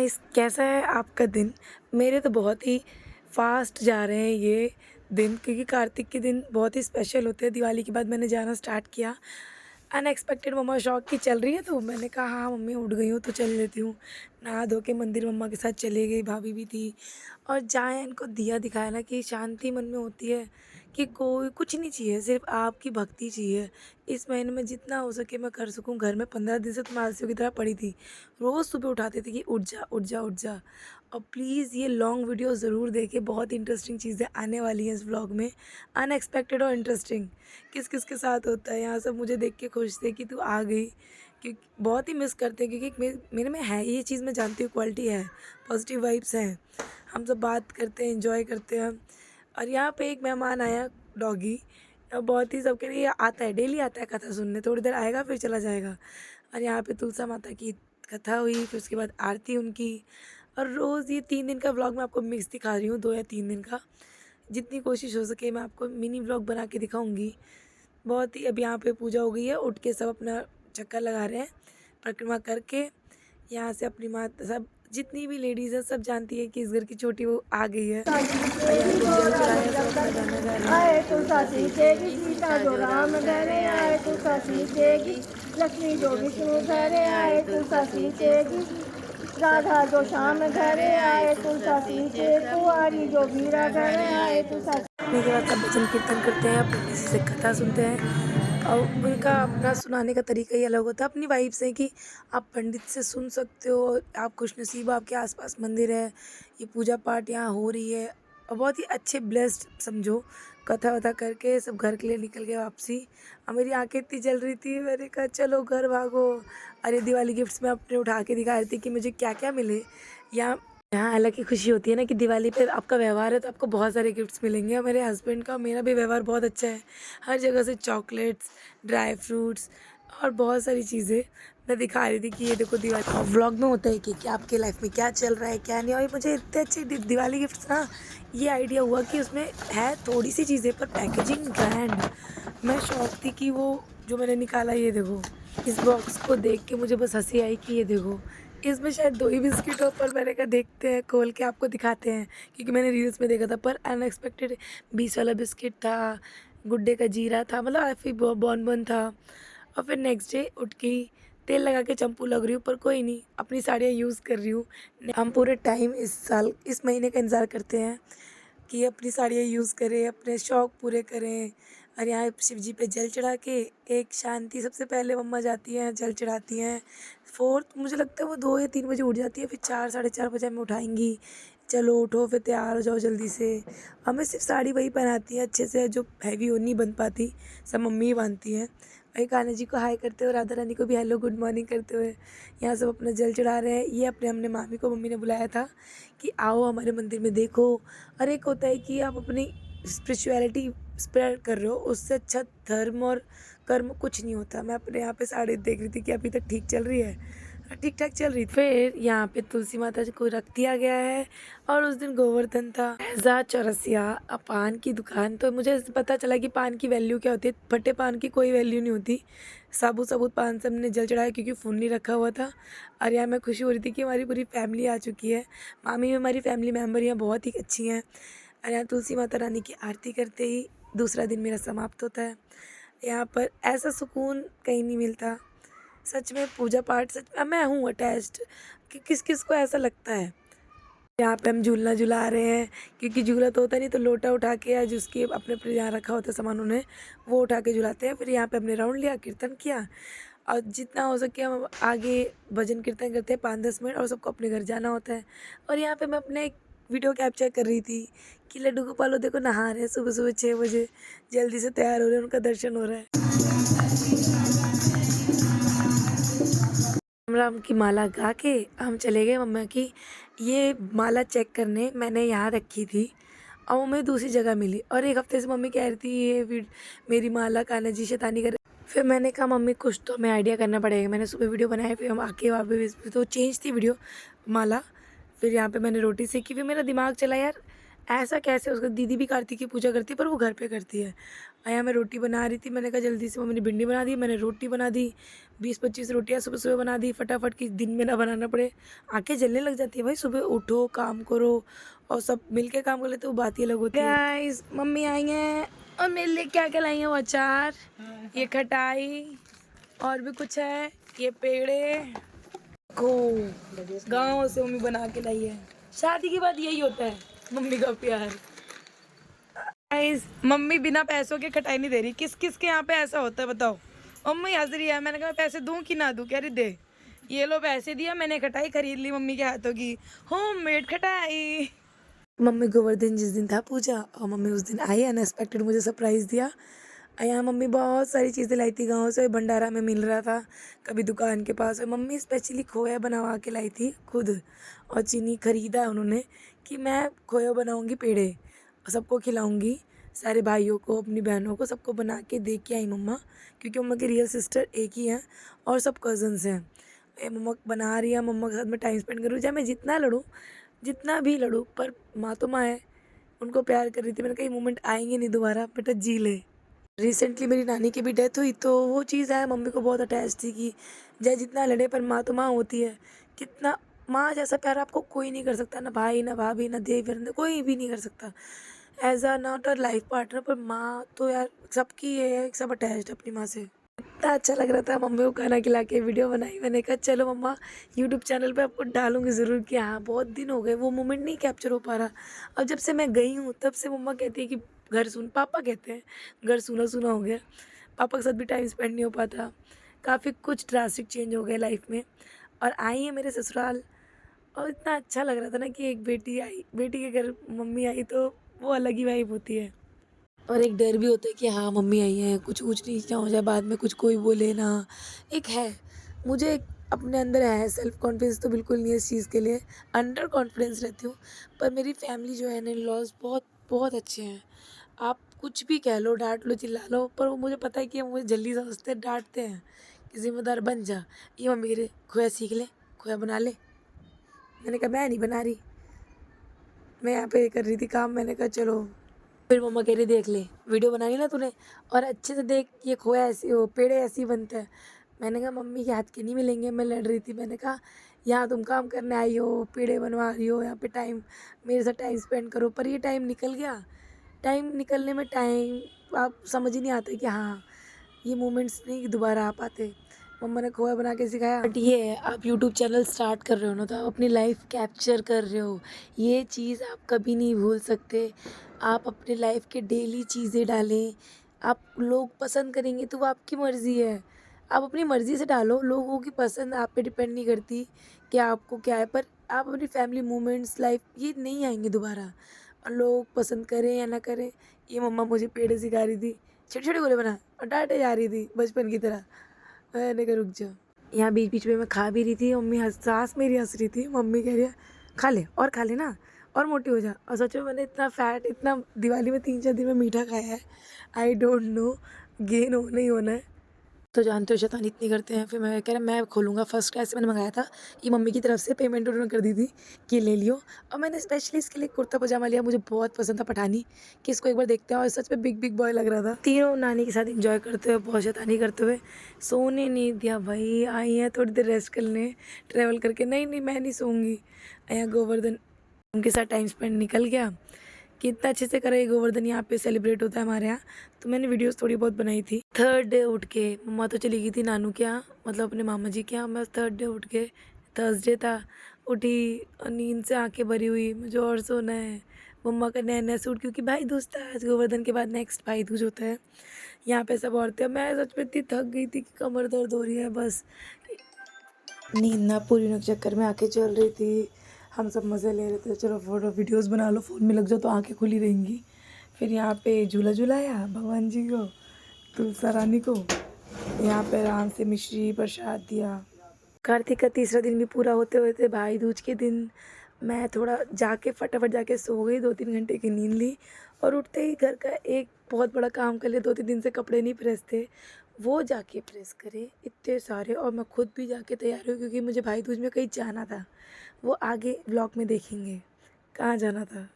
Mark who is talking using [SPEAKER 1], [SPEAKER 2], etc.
[SPEAKER 1] Guys, कैसा है आपका दिन? मेरे तो बहुत ही फास्ट जा रहे हैं ये दिन, क्योंकि कार्तिक के दिन बहुत ही स्पेशल होते हैं। दिवाली के बाद मैंने जाना स्टार्ट किया। अनएक्सपेक्टेड मम्मा शौक की चल रही है, तो मैंने कहा हाँ मम्मी उठ गई हूँ तो चल लेती हूँ। नहा धो के मंदिर मम्मा के साथ चली गई, भाभी भी थी। और जहाँ इनको दिया दिखाया ना कि शांति मन में होती है, कि कोई कुछ नहीं चाहिए, सिर्फ आपकी भक्ति चाहिए। इस महीने में जितना हो सके मैं कर सकूँ। घर में 15 दिन से तो मैं आलसियों की तरह पड़ी थी। रोज़ सुबह उठाते थे कि उठ जा उठ जा उठ जा। और प्लीज़ ये लॉन्ग वीडियो ज़रूर देखें, बहुत इंटरेस्टिंग चीज़ें आने वाली हैं इस व्लॉग में। अनएक्सपेक्टेड और इंटरेस्टिंग किस किस के साथ होता है। यहाँ सब मुझे देख के खुश थे कि तू आ गई, क्योंकि बहुत ही मिस करते हैं, क्योंकि मेरे में है ये चीज़, मैं जानती हूँ क्वालिटी है, पॉजिटिव वाइब्स हैं। हम सब बात करते हैं, एंजॉय करते हैं। और यहाँ पे एक मेहमान आया, डॉगी। बहुत ही सबके लिए आता है, डेली आता है कथा सुनने। थोड़ी देर आएगा फिर चला जाएगा। और यहाँ पे तुलसा माता की कथा हुई, फिर उसके बाद आरती उनकी। और रोज़ ये 3 दिन का व्लॉग मैं आपको मिक्स दिखा रही हूँ, 2 या 3 दिन का। जितनी कोशिश हो सके मैं आपको मिनी व्लॉग बना के दिखाऊंगी। बहुत ही अब यहाँ पे पूजा हो गई है, उठ के सब अपना चक्कर लगा रहे हैं, परिक्रमा करके। यहाँ से अपनी माँ सब जितनी भी लेडीज़ हैं सब जानती है कि इस घर की छोटी वो आ गई है। और यहाँ पे जल चढ़ाया, सब अपना गाना गा रहे हैं।
[SPEAKER 2] आए तो सासी तेगी सीता जो राम घरे आए तो सासी तेगी लक्ष्मी जो विष्णु घरे आए तो सासी तेगी राधा जो श्याम घरे आए तो सासी ते कुंवारी जो वीरा घरे आए तो सासी।
[SPEAKER 1] के बाद सब भजन कीर्तन करते हैं, पंडित जी से कथा सुनते हैं। और उनका अपना सुनाने का तरीका ही अलग होता है। अपनी वाइब्स है कि आप पंडित से सुन सकते हो, आप खुशनसीब, आपके आसपास मंदिर है, ये पूजा पाठ यहाँ हो रही है। और बहुत ही अच्छे ब्लेस्ड समझो। कथा वथा करके सब घर के लिए निकल गए वापसी। और मेरी आंखें इतनी जल रही थी, मैंने कहा चलो घर भागो। अरे दिवाली गिफ्ट्स मैं अपने उठा के दिखा रही थी कि मुझे क्या क्या मिले। यहाँ यहाँ अलग ही खुशी होती है ना कि दिवाली पे आपका व्यवहार है तो आपको बहुत सारे गिफ्ट्स मिलेंगे। और मेरे हस्बैंड का मेरा भी व्यवहार बहुत अच्छा है। हर जगह से चॉकलेट्स, ड्राई फ्रूट्स और बहुत सारी चीज़ें मैं दिखा रही थी कि ये देखो दिवाली। और व्लॉग में होता है कि आपके लाइफ में क्या चल रहा है क्या नहीं। और मुझे इतने अच्छे दिवाली गिफ्ट्स ना, ये आइडिया हुआ कि उसमें है थोड़ी सी चीज़ें पर पैकेजिंग ग्रैंड। मैं शौक थी कि वो जो मैंने निकाला, ये देखो, इस बॉक्स को देख के मुझे बस हंसी आई कि ये देखो, इसमें शायद 2 ही बिस्किट हो। पर मैंने कहा देखते हैं, खोल के आपको दिखाते हैं, क्योंकि मैंने रील्स में देखा था। पर अनएक्सपेक्टेड 20 वाला बिस्किट था, गुड्डे का जीरा था, मतलब फिर बॉन था। और फिर नेक्स्ट डे उठ के तेल लगा के चंपू लग रही हूँ, पर कोई नहीं, अपनी साड़ियाँ यूज़ कर रही हूँ। हम पूरे टाइम इस साल इस महीने का इंतज़ार करते हैं कि अपनी साड़ियाँ यूज़ करें, अपने शौक़ पूरे करें। और यहाँ शिव जी पे जल चढ़ा के एक शांति, सबसे पहले मम्मा जाती हैं जल चढ़ाती हैं। फोर्थ मुझे लगता है वो 2 या 3 बजे उठ जाती है, फिर 4 साढ़े 4 बजे हमें उठाएंगी, चलो उठो फिर तैयार हो जाओ जल्दी से। हमें सिर्फ साड़ी वही पहनाती है अच्छे से, जो हैवी हो नहीं बन पाती, सब मम्मी ही बांधती हैं। वही कान्हा जी को हाय करते हुए, राधा रानी को भी हेलो गुड मॉर्निंग करते हुए यहाँ सब अपना जल चढ़ा रहे हैं। ये अपने हमने मामी को मम्मी ने बुलाया था कि आओ हमारे मंदिर में देखो। और एक होता है कि आप अपनी स्पिरिचुअलिटी स्प्रेड कर रहे हो, उससे अच्छा धर्म और कर्म कुछ नहीं होता। मैं अपने यहाँ पे साड़ी देख रही थी कि अभी तक ठीक चल रही है, ठीक ठाक चल रही थी। फिर यहाँ पे तुलसी माता जी को रख दिया गया है। और उस दिन गोवर्धन था। ऐसा चौरसिया पान की दुकान, तो मुझे पता चला कि पान की वैल्यू क्या होती है। फटे पान की कोई वैल्यू नहीं होती। साबुत साबुत पान सब ने जल चढ़ाया, क्योंकि फ़ोन नहीं रखा हुआ था। और यहाँ मैं खुशी हो रही थी कि हमारी पूरी फैमिली आ चुकी है। मामी भी हमारी फैमिली मेम्बर यहाँ बहुत ही अच्छी हैं। और यहाँ तुलसी माता रानी की आरती करते ही दूसरा दिन मेरा समाप्त होता है। यहाँ पर ऐसा सुकून कहीं नहीं मिलता। सच में पूजा पाठ, सच में मैं हूँ अटैच्ड, कि किस किस को ऐसा लगता है। यहाँ पे हम झूलना झुला रहे हैं, क्योंकि झूला तो होता नहीं, तो लोटा उठा के या जिसके अपने अपने यहाँ रखा होता है सामान, उन्हें वो उठा के झुलाते हैं। फिर यहाँ पे हमने राउंड लिया, कीर्तन किया। और जितना हो सके हम आगे भजन कीर्तन करते हैं 5-10 मिनट, और सबको अपने घर जाना होता है। और यहाँ पे मैं अपने एक वीडियो कैप्चर कर रही थी कि लड्डू गोपाल देखो नहा रहे हैं सुबह सुबह 6 बजे, जल्दी से तैयार हो रहे हैं, उनका दर्शन हो रहा है। राम राम की माला गा के हम चले गए मम्मा की ये माला चेक करने। मैंने यहाँ रखी थी और वो मुझे दूसरी जगह मिली, और 1 हफ्ते से मम्मी कह रही थी ये मेरी माला कान्हा जी शैतानी कर। फिर मैंने कहा मम्मी कुछ तो हमें आइडिया करना पड़ेगा। मैंने सुबह वीडियो बनाया, फिर हम आके वहाँ पे तो चेंज थी वीडियो माला। फिर यहाँ पे मैंने रोटी सेकी, फिर मेरा दिमाग चला यार ऐसा कैसे? उसका दीदी भी कार्तिक की पूजा करती है पर वो घर पे करती है। यहाँ मैं रोटी बना रही थी, मैंने कहा जल्दी से मम्मी ने भिंडी बना दी, मैंने रोटी बना दी, 20-25 रोटियाँ सुबह-सुबह बना दी फटाफट कि दिन में ना बनाना पड़े। आँखें जलने लग जाती है भाई, सुबह उठो, काम करो और सब मिल के काम कर लेते हो, बात ही अलग होती है। गाइस मम्मी आई हैं और मेरे लिए क्या-क्या लाई हैं वो अचार, ये खटाई और भी कुछ है, ये पेड़े को गाँव से मम्मी बना के लाई है। शादी के बाद यही होता है मम्मी का प्यार। गाइस मम्मी बिना पैसों के खटाई नहीं दे रही। किस किस के यहाँ पे ऐसा होता है बताओ? मम्मी हंस रही है। मैंने कहा पैसे दूं कि ना दूं? कह रही दे। ये लो पैसे दिया, मैंने खटाई खरीद ली मम्मी के हाथों की, होममेड खटाई। मम्मी गोवर्धन जिस दिन था पूजा और मम्मी उस दिन आई, अनएक्सपेक्टेड मुझे सरप्राइज़ दिया। यहाँ मम्मी बहुत सारी चीज़ें लाई थी गाँव से, भंडारा में मिल रहा था, कभी दुकान के पास। और मम्मी स्पेशली खोया बनवा के लाई थी खुद, और चीनी खरीदा उन्होंने कि मैं खोया बनाऊँगी पेड़े और सबको खिलाऊँगी, सारे भाइयों को, अपनी बहनों को, सबको बना के दे के आई मम्मा, क्योंकि मम्मा की रियल सिस्टर एक ही हैं और सब कज़न्स हैं। ये मम्मा बना रही है, मम्मा के साथ मैं टाइम स्पेंड करूँ, चाहे मैं जितना लड़ूँ, जितना भी लड़ूँ, पर माँ तो माँ है, उनको प्यार कर रही थी। मैंने कहा ये मोमेंट आएंगे नहीं दोबारा, बेटा जी ले। रिसेंटली मेरी नानी की भी डेथ हुई, तो वो चीज़ है, मम्मी को बहुत अटैच थी कि चाहे जितना लड़े पर माँ तो माँ होती है। कितना माँ जैसा प्यार आपको कोई नहीं कर सकता, ना भाई, ना भाभी, ना देवर, कोई भी नहीं कर सकता। As a not a life partner, पर माँ तो यार सबकी है, सब अटैच्ड अपनी माँ से। इतना अच्छा लग रहा था, मम्मी को खाना खिला के वीडियो बनाई। मैंने कहा चलो मम्मा यूट्यूब चैनल पे आपको डालूंगी ज़रूर कि हाँ बहुत दिन हो गए, वो मोमेंट नहीं कैप्चर हो पा रहा। अब जब से मैं गई हूँ तब से मम्मा कहती है कि घर सुन, पापा कहते हैं घर सूना सूना हो गया, पापा के साथ भी टाइम स्पेंड नहीं हो पाता, काफ़ी कुछ ड्रास्टिक चेंज हो गया लाइफ में। और आई है मेरे ससुराल, और इतना अच्छा लग रहा था ना कि एक बेटी आई, बेटी के घर मम्मी आई तो वो अलग ही वाइब होती है। और एक डर भी होता है कि हाँ मम्मी आई है, कुछ ऊँच नीच ना हो जाए बाद में, कुछ कोई बोले ना। एक है, मुझे एक अपने अंदर है, सेल्फ कॉन्फिडेंस तो बिल्कुल नहीं है इस चीज़ के लिए, अंडर कॉन्फिडेंस रहती हूँ। पर मेरी फैमिली जो है ना, इन-लॉज़ बहुत बहुत अच्छे हैं। आप कुछ भी कह लो, डाँट लो, चिल्ला लो, पर वो मुझे पता है कि वो मुझे जल्दी समझते हैं, डाँटते हैं कि ज़िम्मेदार बन जा। ये मम्मी कह रही खोया सीख ले, खोया बना ले। मैंने कहा मैं नहीं बना रही, मैं यहाँ पे कर रही थी काम। मैंने कहा चलो, फिर मम्मा कह रही देख ले, वीडियो बनाई ना तूने, और अच्छे से देख ये खोया ऐसे हो, पेड़े ऐसे ही बनते हैं। मैंने कहा मम्मी के हाथ के नहीं मिलेंगे। मैं लड़ रही थी, मैंने कहा यहाँ तुम काम करने आई हो, पेड़े बनवा रही हो, यहाँ पे टाइम मेरे साथ टाइम स्पेंड करो। पर ये टाइम निकल गया। टाइम निकलने में टाइम आप समझ ही नहीं आता कि हाँ ये मोमेंट्स नहीं दोबारा आ पाते। मम्मा ने खोया बना के सिखाया। बट ये है, आप यूट्यूब चैनल स्टार्ट कर रहे हो ना, तो आप अपनी लाइफ कैप्चर कर रहे हो, ये चीज़ आप कभी नहीं भूल सकते। आप अपने लाइफ के डेली चीज़ें डालें, आप लोग पसंद करेंगे तो वो आपकी मर्ज़ी है। आप अपनी मर्ज़ी से डालो, लोगों की पसंद आप पे डिपेंड नहीं करती कि आपको क्या है। पर आप अपनी फैमिली मोमेंट्स, लाइफ ये नहीं आएंगे दोबारा। और लोग पसंद करें या ना करें, ये मम्मा मुझे पेड़े सिखा रही थी, छोटे-छोटे गोले बना और डाँटे जा रही थी बचपन की तरह। मैंने कहा रुक जा। यहाँ बीच-बीच में मैं खा भी रही थी, मम्मी सास मेरी हँस रही थी, मम्मी कह रही है खा ले और खा ले ना और मोटी हो जा। और सच में मैंने इतना फैट, इतना दिवाली में 3-4 दिन में मीठा खाया है। आई डोंट नो गेन होना ही होना है। तो जानते हो शैतानी इतनी करते हैं। फिर मैं कह रहा मैं खोलूँगा फर्स्ट क्लास से, मैंने मंगाया था, ये मम्मी की तरफ से पेमेंट उन्होंने कर दी थी कि ले लियो। और मैंने स्पेशली इसके लिए कुर्ता पजामा लिया, मुझे बहुत पसंद था पठानी, कि इसको एक बार देखते हैं। और सच में बिग बिग बॉय लग रहा था। तीनों नानी के साथ एंजॉय करते हुए, बहुत शैतानी करते हुए, सोने नहीं दिया भाई। आई हैं थोड़ी देर रेस्ट करने ट्रैवल करके, नहीं नहीं मैं नहीं सोऊंगी। यहाँ गोवर्धन उनके साथ टाइम स्पेंड निकल गया कि इतना अच्छे से करा। ये गोवर्धन यहाँ पे सेलिब्रेट होता है हमारे यहाँ, तो मैंने वीडियोस थोड़ी बहुत बनाई थी। थर्ड डे उठ के मम्मा तो चली गई थी नानू के यहाँ, मतलब अपने मामा जी के यहाँ। मैं थर्ड डे उठ के, थर्सडे था, उठी और नींद से आंखें भरी हुई, मुझे और सोना है। मम्मा का नया नया सूट, क्योंकि भाई दूज था आज, गोवर्धन के बाद नेक्स्ट भाई दूज होता है। यहाँ पे सब औरतें, मैं सच में इतनी थक गई थी कि कमर दर्द हो रही है बस। नींद ना पूरी होने के चक्कर में आंखें चल रही थी। हम सब मज़े ले रहे थे, चलो फ़ोटो वीडियोस बना लो, फ़ोन में लग जाओ तो आंखें खुली रहेंगी। फिर यहाँ पे झूला झूलाया भगवान जी को, तुलसा रानी को। यहाँ पे आराम से मिश्री प्रसाद दिया। कार्तिक का तीसरा दिन भी पूरा होते होते भाई दूज के दिन मैं थोड़ा जाके फटाफट जाके सो गई, 2-3 घंटे की नींद ली। और उठते ही घर का एक बहुत बड़ा काम कर लिया, 2-3 दिन से कपड़े नहीं प्रेस थे, वो जाके प्रेस करे इतने सारे। और मैं खुद भी जाके तैयार हुई, क्योंकि मुझे भाई दूज में कहीं जाना था। वो आगे ब्लॉग में देखेंगे कहाँ जाना था।